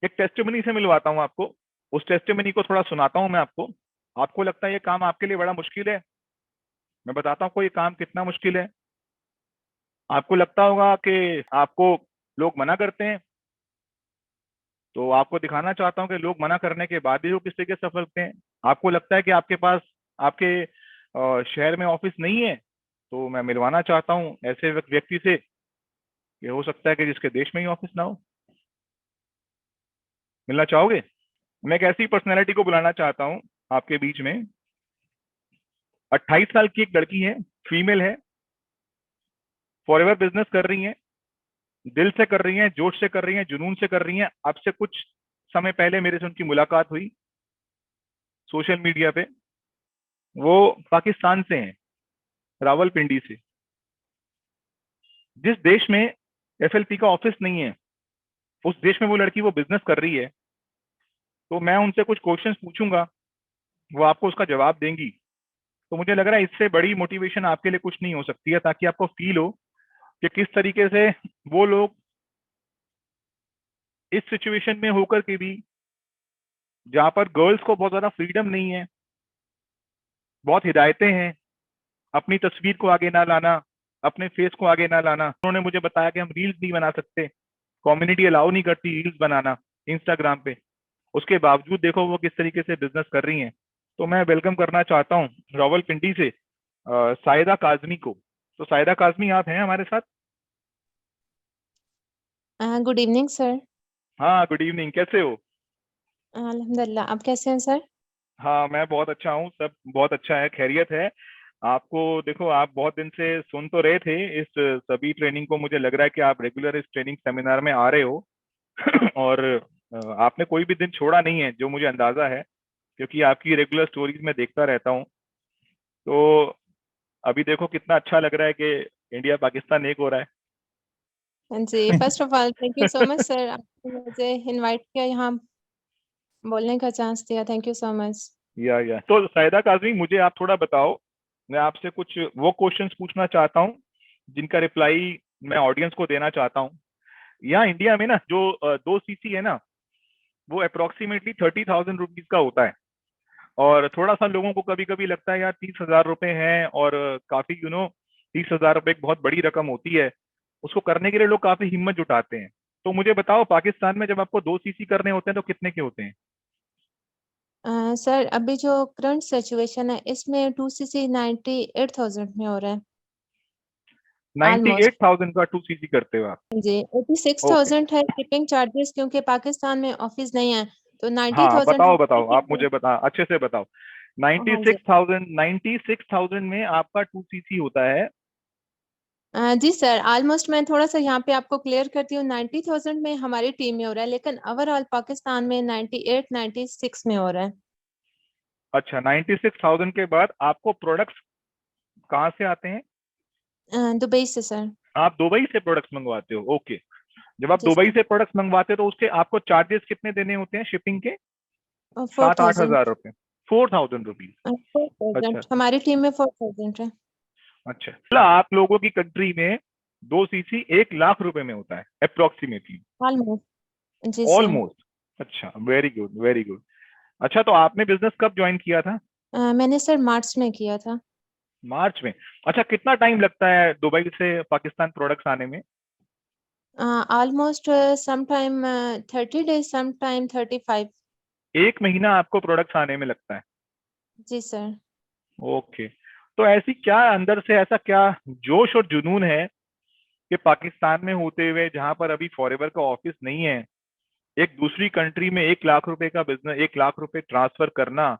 एक टेस्टिमनी से मिलवाता हूँ आपको, उस टेस्टिमनी को थोड़ा सुनाता हूँ मैं आपको। आपको लगता है ये काम आपके लिए बड़ा मुश्किल है? मैं बताता हूँ आपको ये काम कितना मुश्किल है। आपको लगता होगा कि आपको लोग मना करते हैं, तो आपको दिखाना चाहता हूँ कि लोग मना करने के बाद भी वो किस तरीके से सफल होते हैं। आपको लगता है कि आपके पास आपके शहर में ऑफिस नहीं है, तो मैं मिलवाना चाहता हूँ ऐसे व्यक्ति से, कि हो सकता है कि जिसके देश में ही ऑफिस ना हो। मिलना चाहोगे? मैं एक ऐसी पर्सनैलिटी को बुलाना चाहता हूँ आपके बीच में। 28 साल की एक लड़की है, फीमेल है, फॉरएवर बिजनेस कर रही है, दिल से कर रही हैं, जोश से कर रही हैं, जुनून से कर रही हैं। आपसे कुछ समय पहले मेरे से उनकी मुलाकात हुई सोशल मीडिया पे। वो पाकिस्तान से हैं, रावलपिंडी से। जिस देश में एफएलपी का ऑफिस नहीं है, उस देश में वो लड़की वो बिजनेस कर रही है। तो मैं उनसे कुछ क्वेश्चंस पूछूंगा, वो आपको उसका जवाब देंगी। तो मुझे लग रहा है इससे बड़ी मोटिवेशन आपके लिए कुछ नहीं हो सकती है, ताकि आपको फील हो कि किस तरीके से वो लोग इस सिचुएशन में होकर के भी, जहां पर गर्ल्स को बहुत ज्यादा फ्रीडम नहीं है, बहुत हिदायतें हैं, अपनी तस्वीर को आगे ना लाना, अपने फेस को आगे ना लाना। उन्होंने मुझे बताया कि हम रील्स नहीं बना सकते, कम्युनिटी अलाउ नहीं करती रील्स बनाना इंस्टाग्राम पे। उसके बावजूद देखो वो किस तरीके से बिजनेस कर रही हैं। तो मैं वेलकम करना चाहता हूँ रावलपिंडी से साहिदा काजमी को। तो साहिदा काजमी, आप हैं हमारे साथ? Good evening sir. हाँ, गुड इवनिंग, कैसे हो? अल्हम्दुलिल्लाह, आप कैसे हैं सर? हाँ, मैं बहुत अच्छा हूँ, सब बहुत अच्छा है, खैरियत है। आपको देखो, आप बहुत दिन से सुन तो रहे थे इस सभी ट्रेनिंग को। मुझे लग रहा है कि आप रेगुलर इस ट्रेनिंग सेमिनार में आ रहे हो। और आपने कोई भी दिन छोड़ा नहीं है, जो मुझे अंदाजा है, क्योंकि आपकी रेगुलर स्टोरीज में देखता रहता हूँ। तो अभी देखो कितना अच्छा लग रहा है कि इंडिया पाकिस्तान एक हो रहा हाँ जी, है। First of all thank you so much sir, आपने मुझे इनवाइट किया, यहाँ बोलने का चांस दिया। Thank you so much. या तो साहिदा काजमी, मुझे आप थोड़ा बताओ। मैं आपसे कुछ वो क्वेश्चंस पूछना चाहता हूँ जिनका रिप्लाई मैं ऑडियंस को देना चाहता हूँ। यहाँ इंडिया में ना जो 2 सीसी है ना, वो अप्रोक्सीमेटली 30,000 रुपीज का होता है। और थोड़ा सा लोगों को कभी कभी लगता है यार 30,000 रुपए हैं, और काफी 30,000 रुपए एक बहुत बड़ी रकम होती है। उसको करने के लिए लोग काफी हिम्मत जुटाते हैं। तो मुझे बताओ, पाकिस्तान में जब आपको 2 सीसी करने होते हैं तो कितने के होते हैं? सर अभी जो करंट सिचुएशन है इसमें 2cc 98,000 में हो रहा है 98,000 ऑलमोस्ट। 8,000 का 2 सीसी करते हो आप? जी, ओके। 86,000 है शिपिंग चार्जेस, क्योंकि पाकिस्तान में ऑफिस नहीं है, तो हाँ, 90,000 बताओ हमारे बताओ, आप टीम मुझे बता, अच्छे से बताओ। नाइन्टी हाँ जी। सिक्स थाउजेंड 96,000 में आपका 2 सीसी होता है। जी सर, ऑलमोस्ट मैं थोड़ा सा यहाँ पे आपको क्लियर करती हूँ। 90,000 में हमारी टीम में हो रहा है, लेकिन ओवरऑल पाकिस्तान में 98 96 में हो रहा है। अच्छा, 96,000 के बाद आपको प्रोडक्ट्स कहाँ से आते हैं? दुबई से सर। आप दुबई से प्रोडक्ट्स मंगवाते हो? ओके। जब आप जी दुबई सर। से प्रोडक्ट्स मंगवाते हो तो उसके आपको चार्जेस कितने देने होते हैं शिपिंग के? फोर 7-8 हजार थाउजेंड रुपए? 4,000 रुपीज? 4,000 अच्छा। हमारी टीम में 4,000 है। अच्छा, मतलब आप लोगों की कंट्री में 2 सीसी 1 लाख रुपए में होता है अप्रोक्सीमेटली? ऑलमोस्ट। जी सर। ऑलमोस्ट। अच्छा, वेरी गुड वेरी गुड। अच्छा, तो आपने बिजनेस कब ज्वाइन किया था? मैंने सर मार्च में किया था। मार्च में? अच्छा, कितना टाइम लगता है दुबई से पाकिस्तान प्रोडक्ट्स आने में? Almost some time 30 days, some time 35। 1 महीना आपको प्रोडक्ट्स आने में लगता है? जी सर। ओके। तो ऐसी क्या अंदर से ऐसा क्या जोश और जुनून है कि पाकिस्तान में होते हुए, जहां पर अभी फॉरएवर का ऑफिस नहीं है, एक दूसरी कंट्री में 1 लाख रुपए का बिजनेस, 1 लाख रुपए ट्रांसफर करना,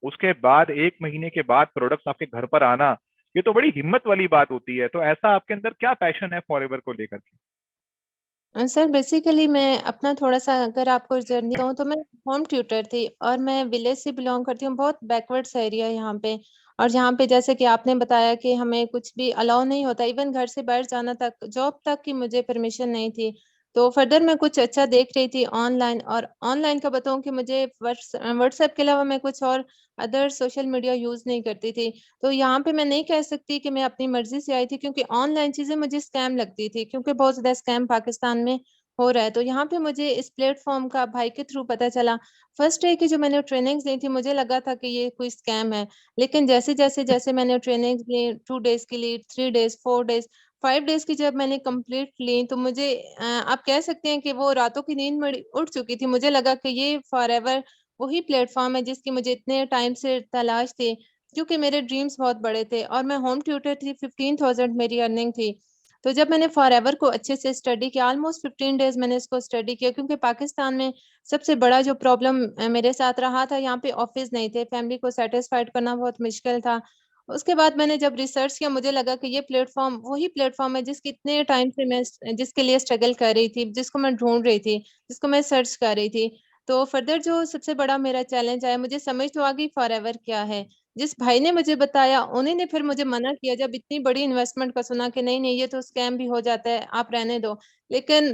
उसके बाद 1 महीने के बाद प्रोडक्ट्स आपके घर पर आना, ये तो बड़ी हिम्मत वाली बात होती है। तो ऐसा आपके अंदर क्या पैशन है फॉरएवर को लेकर के? सर बेसिकली मैं अपना थोड़ा सा अगर आपको जर्नी कहूँ तो मैं होम ट्यूटर थी, और मैं विलेज से बिलोंग करती हूँ, बहुत बैकवर्ड्स एरिया है यहाँ पे। और यहाँ पे जैसे कि आपने बताया कि हमें कुछ भी अलाउ नहीं होता, इवन घर से बाहर जाना तक, जॉब तक की मुझे परमिशन नहीं थी। तो फर्दर मैं कुछ अच्छा देख रही थी ऑनलाइन, और ऑनलाइन का बताऊँ कि मुझे व्हाट्सएप के अलावा मैं कुछ और अदर सोशल मीडिया यूज नहीं करती थी। तो यहाँ पे मैं नहीं कह सकती कि मैं अपनी मर्जी से आई थी, क्योंकि ऑनलाइन चीजें मुझे स्कैम लगती थी, क्योंकि बहुत ज्यादा स्कैम पाकिस्तान में हो रहा है। तो यहाँ पे मुझे इस प्लेटफॉर्म का भाई के थ्रू पता चला। फर्स्ट डे की जो मैंने ट्रेनिंग्स ली थी, मुझे लगा था कि ये कोई स्कैम है, लेकिन जैसे जैसे जैसे मैंने ट्रेनिंग्स ली, 2 डेज की ली, 3 डेज, 4 डेज, 5 डेज की जब मैंने कंप्लीट ली, तो मुझे आप कह सकते हैं कि वो रातों की नींद मेरी उड़ चुकी थी। मुझे लगा कि ये फॉरएवर वही प्लेटफॉर्म है जिसकी मुझे इतने टाइम से तलाश थी, क्योंकि मेरे ड्रीम्स बहुत बड़े थे और मैं होम ट्यूटर थी, 15,000 मेरी अर्निंग थी। तो जब मैंने फॉरएवर को अच्छे से स्टडी किया, ऑलमोस्ट 15 डेज मैंने इसको स्टडी किया, क्योंकि पाकिस्तान में सबसे बड़ा जो प्रॉब्लम मेरे साथ रहा था, यहाँ पे ऑफिस नहीं थे, फैमिली को सेटिस्फाइड करना बहुत मुश्किल था। उसके बाद मैंने जब रिसर्च किया, मुझे लगा कि ये प्लेटफॉर्म वही प्लेटफॉर्म है जिसकी इतने टाइम से मैं जिसके लिए स्ट्रगल कर रही थी, जिसको मैं ढूंढ रही थी, जिसको मैं सर्च कर रही थी। तो फर्दर जो सबसे बड़ा मेरा चैलेंज आया, मुझे समझ तो आ गई फॉरएवर क्या है। जिस भाई ने मुझे बताया, उन्हीं ने फिर मुझे मना किया जब इतनी बड़ी इन्वेस्टमेंट का सुना कि नहीं नहीं, ये तो स्कैम भी हो जाता है, आप रहने दो। लेकिन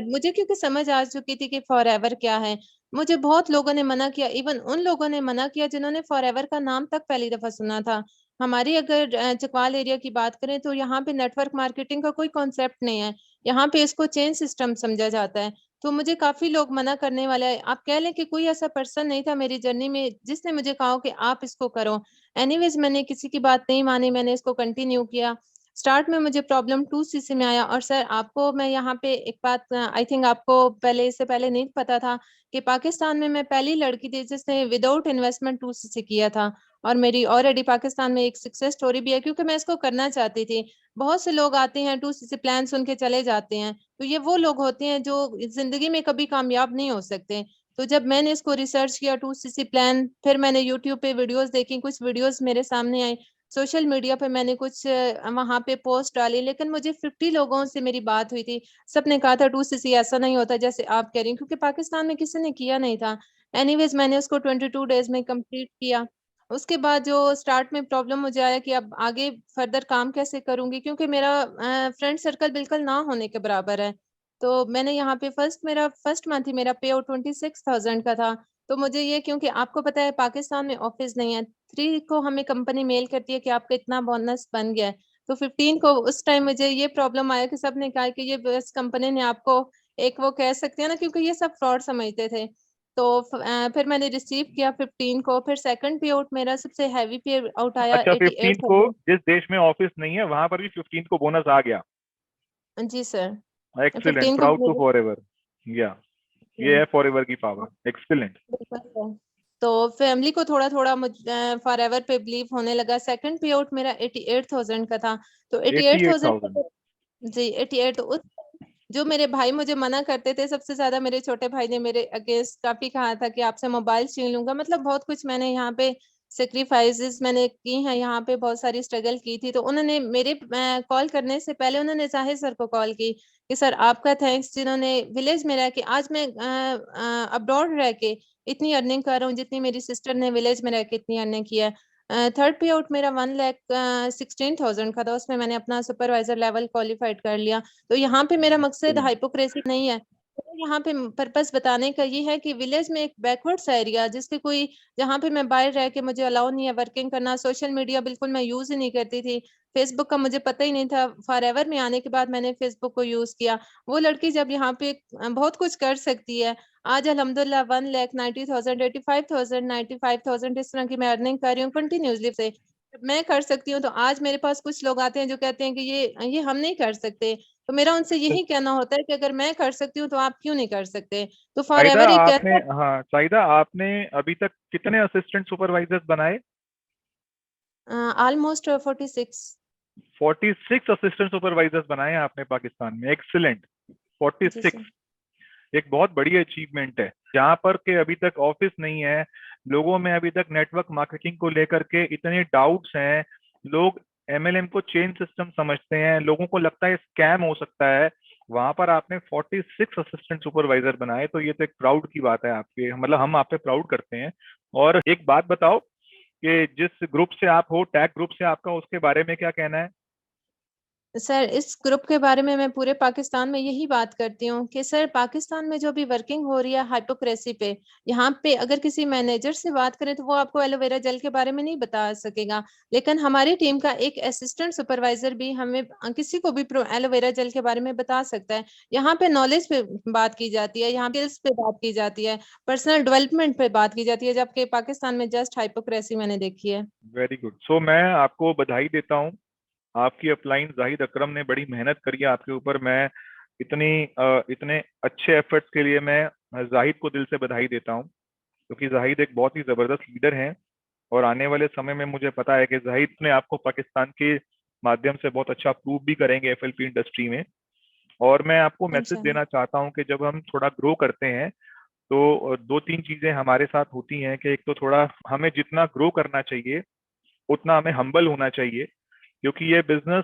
मुझे क्योंकि समझ आ चुकी थी कि फॉरएवर क्या है, मुझे बहुत लोगों ने मना किया, इवन उन लोगों ने मना किया जिन्होंने फॉरएवर का नाम तक पहली दफा सुना था। हमारी अगर चकवाल एरिया की बात करें, तो यहाँ पे नेटवर्क मार्केटिंग का कोई कॉन्सेप्ट नहीं है। यहाँ पे इसको चेन सिस्टम समझा जाता है। तो मुझे काफी लोग मना करने वाले हैं। आप कह लें कि कोई ऐसा पर्सन नहीं था मेरी जर्नी में जिसने मुझे कहा हो कि आप इसको करो। एनीवेज मैंने किसी की बात नहीं मानी, मैंने इसको कंटिन्यू किया। स्टार्ट में मुझे प्रॉब्लम 2CC में आया। और सर, आपको मैं यहाँ पे एक बात, आई थिंक आपको पहले, इससे पहले नहीं पता था कि पाकिस्तान में मैं पहली लड़की थी जिसने विदाउट इन्वेस्टमेंट 2CC किया था। और मेरी ऑलरेडी पाकिस्तान में एक सक्सेस स्टोरी भी है, क्योंकि मैं इसको करना चाहती थी। बहुत से लोग आते हैं 2CC प्लान सुन के चले जाते हैं, तो ये वो लोग होते हैं जो जिंदगी में कभी कामयाब नहीं हो सकते। तो जब मैंने इसको रिसर्च किया 2CC प्लान, फिर मैंने यूट्यूब पे वीडियोस देखी, कुछ वीडियोस मेरे सामने आई, सोशल मीडिया पे मैंने कुछ वहां पे पोस्ट डाली, लेकिन मुझे 50 लोगों से मेरी बात हुई थी। सबने कहा था 2CC ऐसा नहीं होता जैसे आप कह रही हैं, क्योंकि पाकिस्तान में किसी ने किया नहीं था। एनीवेज मैंने उसको 22 डेज में कंप्लीट किया। उसके बाद जो स्टार्ट में प्रॉब्लम मुझे आया कि अब आगे फर्दर काम कैसे करूंगी, क्योंकि मेरा फ्रेंड सर्कल बिल्कुल ना होने के बराबर है। तो मैंने यहाँ पे मेरा फर्स्ट मंथ ही मेरा पे आउट 26,000 का था। तो मुझे ये, क्योंकि आपको पता है पाकिस्तान में ऑफिस नहीं है, 3 को हमें कंपनी मेल करती है कि आपका इतना बोनस बन गया है। तो 15 को उस टाइम मुझे ये प्रॉब्लम आया कि सबने कहा कि ये बस कंपनी ने आपको, एक वो कह सकते हैं ना, क्योंकि ये सब फ्रॉड समझते थे। तो फिर मैंने रिसीव किया 15 को। फिर सेकंड पे आउट मेरा सबसे हैवी पे आउट आया अच्छा, 15 को 88,000। जिस देश में ऑफिस नहीं है वहां पर भी 15 को बोनस आ गया। जी सर। एक्सीलेंट, 15 को प्राउड टू मेरे, फॉर एवर। या ये है फॉर एवर की पावर। एक्सीलेंट। बिल्कुल सर। तो फैमिली को थोड़ा थोड़ा मुझ फॉर एवर पे बिलीव होने लगा। सेकंड पे आउट मेरा 88,000 का था। तो 88,000 88,000। का, जी 88। तो उस, जो मेरे भाई मुझे मना करते थे, सबसे ज्यादा मेरे छोटे भाई ने मेरे अगेंस्ट काफी कहा था कि आपसे मोबाइल छीन लूंगा। मतलब बहुत कुछ मैंने यहाँ पे सेक्रीफाइसेस मैंने की हैं, यहाँ पे बहुत सारी स्ट्रगल की थी। तो उन्होंने मेरे कॉल करने से पहले उन्होंने जाहिर सर को कॉल की कि सर आपका थैंक्स, जिन्होंने विलेज में रह के, आज मैं अब्रॉड रह के इतनी अर्निंग कर रहा हूँ जितनी मेरी सिस्टर ने विलेज में रह के इतनी अर्निंग किया है। थर्ड पे आउट मेरा 1,16,000 का था, उसमें मैंने अपना सुपरवाइजर लेवल क्वालिफाइड कर लिया। तो यहाँ पे मेरा मकसद एक्सीलेंट। हाइपोक्रेसी नहीं है। तो यहाँ पे पर्पस बताने का ये है कि विलेज में एक बैकवर्ड सा एरिया, जिसके कोई, जहाँ पे मैं बाहर रह के मुझे अलाउ नहीं है वर्किंग करना, सोशल मीडिया बिल्कुल मैं यूज ही नहीं करती थी, फेसबुक का मुझे पता ही नहीं था। फॉरएवर में आने के बाद मैंने फेसबुक को यूज किया। वो लड़की जब यहाँ पे बहुत कुछ कर सकती है, आज अल्हम्दुलिल्लाह 1,90,000, 85,000, 95,000 इस तरह की मैं अर्निंग कर रही हूँ कंटिन्यूसली से। मैं कर सकती हूँ, तो आज मेरे पास कुछ लोग आते हैं जो कहते हैं कि ये हम नहीं कर सकते। तो मेरा उनसे यही कहना होता है कि अगर मैं कर सकती हूँ तो आप क्यों नहीं कर सकते। तो फॉर साइदा एवर एक आपने, ऐसा, हाँ साइदा, आपने अभी तक कितने असिस्टेंट सुपरवाइजर्स बनाए? ऑलमोस्ट 46। 46 असिस्टेंट सुपरवाइजर्स बनाए हैं आपने पाकिस्तान में। एक्सीलेंट। जी 46 सर। एक बहुत बड़ी अचीवमेंट है। जहां पर के अभी तक ऑफिस नहीं है, लोगों में अभी तक नेटवर्क मार्केटिंग को लेकर के इतने डाउट्स हैं, लोग एमएलएम को चेन सिस्टम समझते हैं, लोगों को लगता है स्कैम हो सकता है। वहां पर आपने 46 असिस्टेंट सुपरवाइजर बनाए, तो ये तो एक प्राउड की बात है आपके, मतलब हम आप पे प्राउड करते हैं। और एक बात बताओ कि जिस ग्रुप से आप हो, टैग ग्रुप से आपका, उसके बारे में क्या कहना है? सर इस ग्रुप के बारे में मैं पूरे पाकिस्तान में यही बात करती हूँ कि सर पाकिस्तान में जो भी वर्किंग हो रही है हाइपोक्रेसी पे, यहाँ पे अगर किसी मैनेजर से बात करें तो वो आपको एलोवेरा जेल के बारे में नहीं बता सकेगा, लेकिन हमारी टीम का एक असिस्टेंट सुपरवाइजर भी हमें किसी को भी एलोवेरा जेल के बारे में बता सकता है। यहाँ पे नॉलेज पे बात की जाती है, यहाँ स्किल्स पे बात की जाती है, पर्सनल डेवलपमेंट पे बात की जाती है, जबकि पाकिस्तान में जस्ट हाइपोक्रेसी मैंने देखी है। Very good. सो मैं आपको बधाई देता हूँ। आपकी अपलाइन जाहिद अकरम ने बड़ी मेहनत करी है आपके ऊपर। मैं इतने अच्छे एफर्ट्स के लिए मैं जाहिद को दिल से बधाई देता हूँ, क्योंकि जाहिद एक बहुत ही जबरदस्त लीडर हैं। और आने वाले समय में मुझे पता है कि जाहिद ने आपको पाकिस्तान के माध्यम से बहुत अच्छा प्रूव भी करेंगे एफएलपी इंडस्ट्री में। और मैं आपको मैसेज इंशाल्लाह। देना चाहता हूँ कि जब हम थोड़ा ग्रो करते हैं तो दो तीन चीजें हमारे साथ होती हैं कि एक तो थोड़ा हमें जितना ग्रो करना चाहिए उतना हमें हम्बल होना चाहिए, क्योंकि ये बिजनेस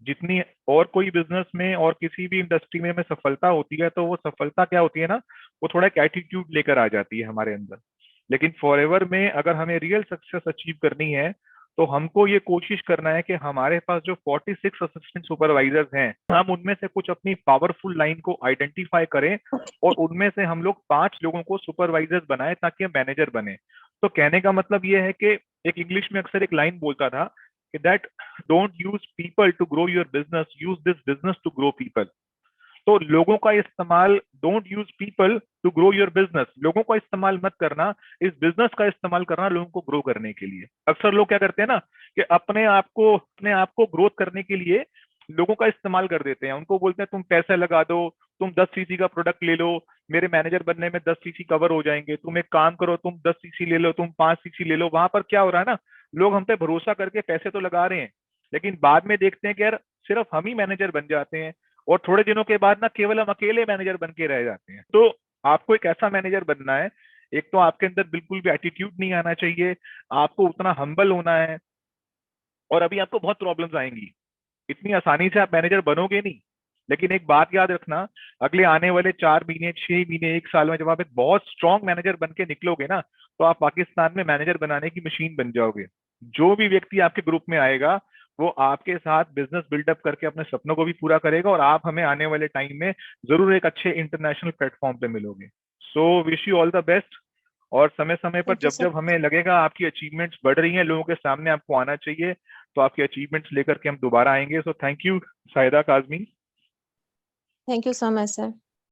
जितनी और कोई बिजनेस में और किसी भी इंडस्ट्री में सफलता होती है तो वो सफलता क्या होती है ना, वो थोड़ा एक एटीट्यूड लेकर आ जाती है हमारे अंदर। लेकिन फॉरएवर में अगर हमें रियल सक्सेस अचीव करनी है तो हमको ये कोशिश करना है कि हमारे पास जो 46 असिस्टेंट सुपरवाइजर्स हैं हम उनमें से कुछ अपनी पावरफुल लाइन को आइडेंटिफाई करें और उनमें से हम लोग 5 लोगों को सुपरवाइजर्स बनाए ताकि हम मैनेजर बने। तो कहने का मतलब ये है कि एक इंग्लिश में अक्सर एक लाइन बोलता था कि that don't use people to grow your business, use this business to grow people. तो लोगों का इस्तेमाल, don't use people to grow your business, लोगों का इस्तेमाल मत करना, इस बिजनेस का इस्तेमाल करना लोगों को ग्रो करने के लिए। अक्सर लोग क्या करते हैं ना कि अपने आप को ग्रोथ करने के लिए लोगों का इस्तेमाल कर देते हैं। उनको बोलते हैं तुम पैसे लगा दो, तुम 10 सीसी का प्रोडक्ट ले लो, मेरे मैनेजर बनने में 10 सीसी कवर हो जाएंगे, तुम एक काम करो तुम 10 सीसी ले लो, तुम 5 सीसी ले लो। वहां पर क्या हो रहा है ना, लोग हम पे भरोसा करके पैसे तो लगा रहे हैं, लेकिन बाद में देखते हैं कि यार सिर्फ हम ही मैनेजर बन जाते हैं और थोड़े दिनों के बाद ना केवल हम अकेले मैनेजर बन के रह जाते हैं। तो आपको एक ऐसा मैनेजर बनना है, एक तो आपके अंदर बिल्कुल भी एटीट्यूड नहीं आना चाहिए, आपको उतना हम्बल होना है। और अभी आपको बहुत प्रॉब्लम्स आएंगी, इतनी आसानी से आप मैनेजर बनोगे नहीं। लेकिन एक बात याद रखना, अगले आने वाले 4 महीने, 6 महीने, एक साल में जब आप एक बहुत स्ट्रांग मैनेजर बन के निकलोगे ना तो आप पाकिस्तान में मैनेजर बनाने की मशीन बन जाओगे। जो भी व्यक्ति आपके ग्रुप में आएगा वो आपके साथ बिजनेस बिल्डअप करके अपने सपनों को भी पूरा करेगा और आप हमें आने वाले टाइम में जरूर एक अच्छे इंटरनेशनल प्लेटफॉर्म पे मिलोगे। So wish you all the best. और समय समय पर थैंक यू जब सर। जब हमें लगेगा आपकी अचीवमेंट्स बढ़ रही हैं, लोगों के सामने आपको आना चाहिए, तो आपकी अचीवमेंट्स लेकर के हम दोबारा आएंगे। So thank you Sahida Kazmi. Thank you so much sir.